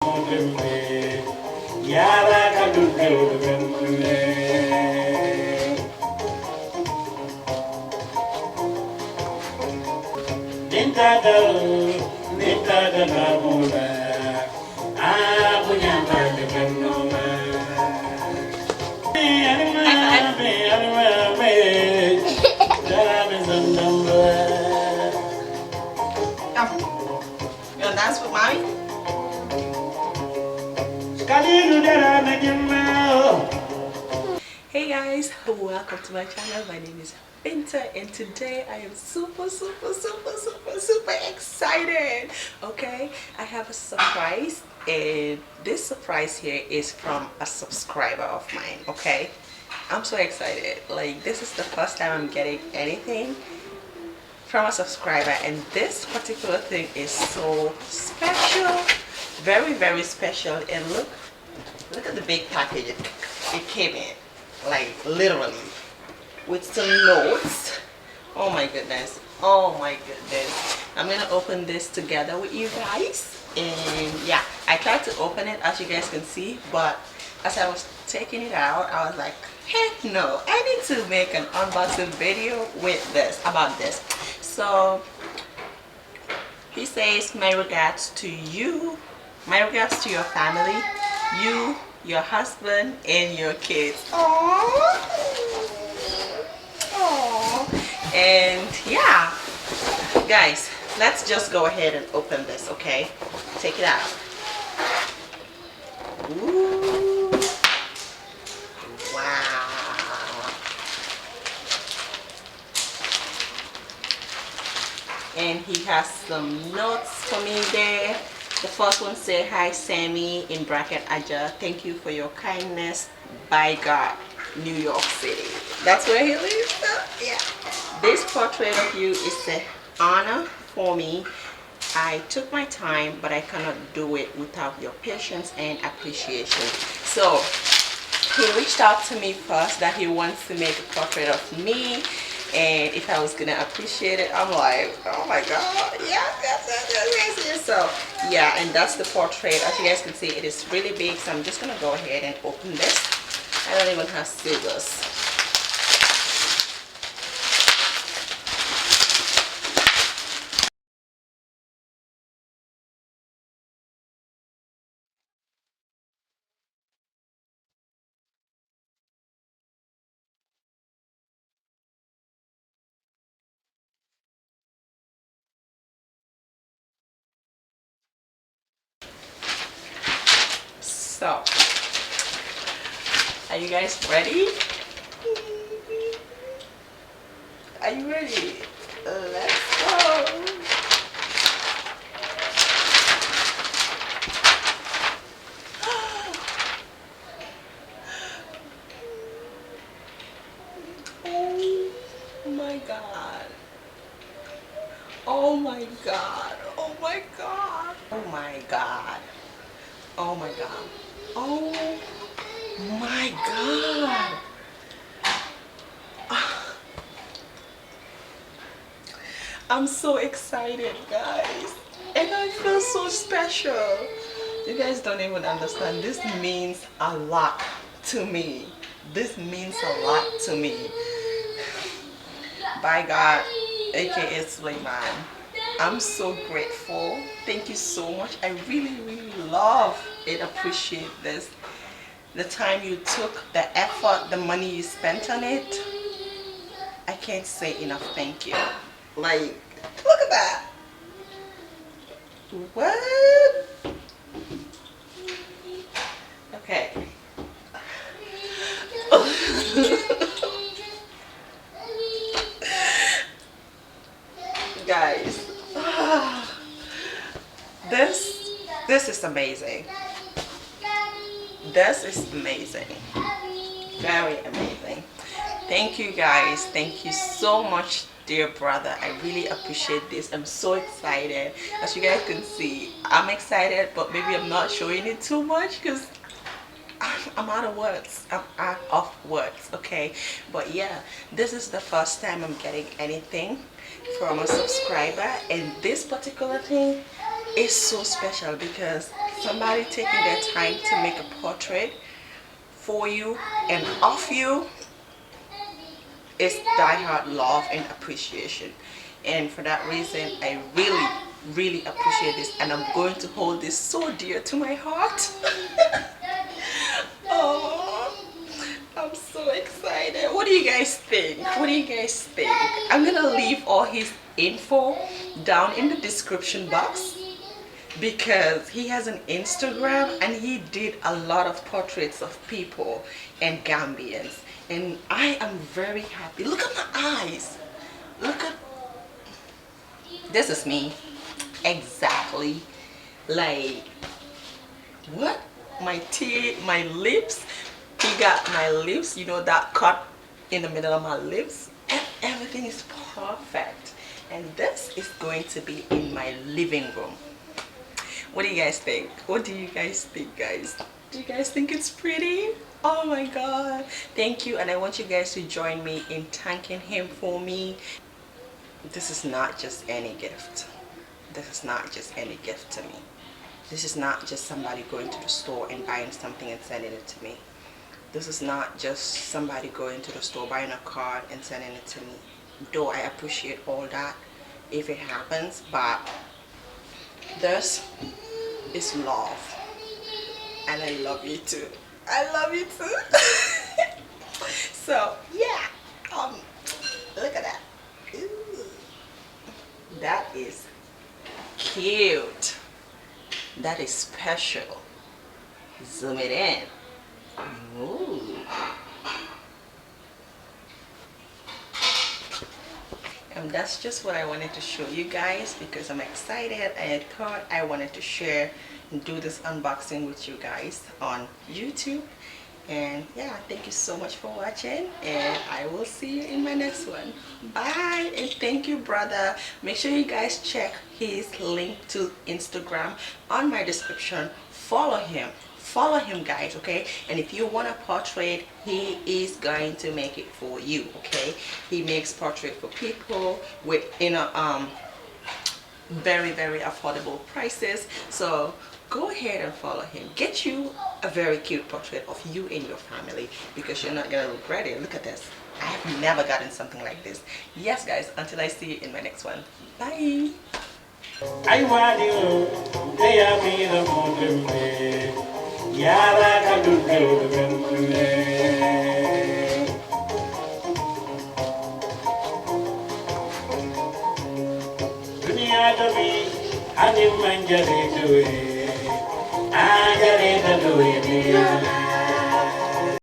You wanna dance with mommy? Hey guys, welcome to my channel. My name is Binta and today I am super excited. Okay, I have a surprise, and this surprise here is from a subscriber of mine. Okay, I'm so excited. Like, this is the first time I'm getting anything from a subscriber, and this particular thing is so special, very special. And look at the big package it came in, like literally with some notes. Oh my goodness, I'm gonna open this together with you guys. And yeah, I tried to open it, as you guys can see, but as I was taking it out, I was like, heck no, I need to make an unboxing video with this, about this. So he says, my regards to you, my regards to your family, you, your husband, and your kids. Aww. Aww. And yeah, guys, let's just go ahead and open this, okay? Take it out. Ooh. Wow. And he has some notes for me there. The first one say, hi Sammy, in bracket Aja, thank you for your kindness, by God, New York City. That's where he lives. Yeah, this portrait of you is an honor for me. I took my time, but I cannot do it without your patience and appreciation. So he reached out to me first that he wants to make a portrait of me, and if I was gonna appreciate it. I'm like, oh my god, yes. So yeah, and that's the portrait. As you guys can see, it is really big, so I'm just gonna go ahead and open this. I don't even have scissors. So, are you guys ready? Are you ready? Let's go. Oh my god. Oh my god. Oh my god. Oh my god. Oh my god. Oh my god. I'm so excited, guys, and I feel so special. You guys don't even understand. This means a lot to me. This means a lot to me. By God, aka Suleiman, I'm so grateful. Thank you so much. I really love and appreciate this. The time you took, the effort, the money you spent on it. I can't say enough thank you. Like, look at that. What? Okay. Guys, this is amazing. This is amazing. Very amazing. Thank you guys. Thank you so much, dear brother. I really appreciate this. I'm so excited. As you guys can see, I'm excited, but maybe I'm not showing it too much because I'm out of words. I'm out of words, okay? But yeah, this is the first time I'm getting anything from a subscriber, and this particular thing is so special because somebody taking their time to make a portrait for you and of you is diehard love and appreciation. And for that reason, I really appreciate this, and I'm going to hold this so dear to my heart. Oh, I'm so excited. What do you guys think? What do you guys think? I'm gonna leave all his info down in the description box, because he has an Instagram and he did a lot of portraits of people and Gambians, and I am very happy. Look at my eyes. Look at, this is me exactly. Like, what? My teeth, my lips, he got my lips, you know, that cut in the middle of my lips, and everything is perfect. And this is going to be in my living room. What do you guys think? What do you guys think, guys? Do you guys think it's pretty? Oh my god, thank you. And I want you guys to join me in thanking him for me. This is not just any gift. This is not just any gift to me. This is not just somebody going to the store and buying something and sending it to me. This is not just somebody going to the store buying a card and sending it to me. Though I appreciate all that if it happens, but this is love. And I love you too. I love you too. So yeah, look at that. Ooh. That is cute. That is special. Zoom it in. Ooh. And that's just what I wanted to show you guys, because I'm excited. I thought I wanted to share and do this unboxing with you guys on YouTube. And yeah, thank you so much for watching, and I will see you in my next one. Bye. And thank you, brother. Make sure you guys check his link to Instagram on my description. Follow him guys, okay? And if you want a portrait, he is going to make it for you, okay? He makes portrait for people with, you know, very affordable prices. So go ahead and follow him. Get you a very cute portrait of you and your family, because you're not gonna regret it. Look at this. I have never gotten something like this. Yes guys, until I see you in my next one. Bye. I want you. They are me the Yara ka do Dunia to be, I didn't mind